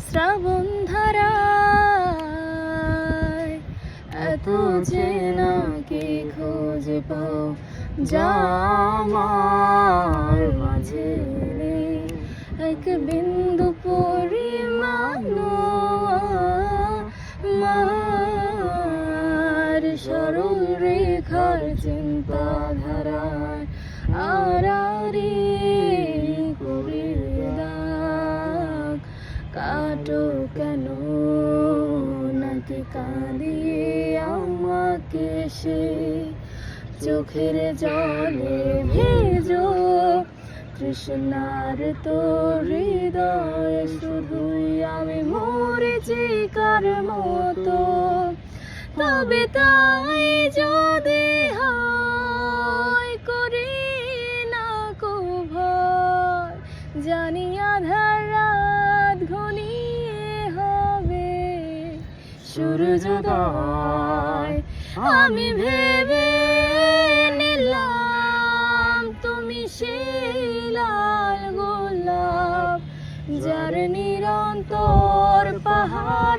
শ্রাবণ ধারায় এত চেনা কে খুঁজে পাও যা আমার মাঝে নেই। এক বিন্দু পরিমাণ আমার সরল রেখার চিন্তাধারায় আড়াআড়ি করে দাগ কাটো কেন নাকি কাঁদিয়ে আমাকে সে চোখের জলে ভেজো তৃষ্ণার তোর হৃদয় শুধুই আমি মরেছি কার মতো। তবে তাই যদি হয় করি না কো ভয়, জানি আধার রাত ঘনিয়ে হবে সূর্যোদয়। আমি ভেবে নিলাম তুমি সেই লাল গোলাপ যার নিরন্তর পাহাড়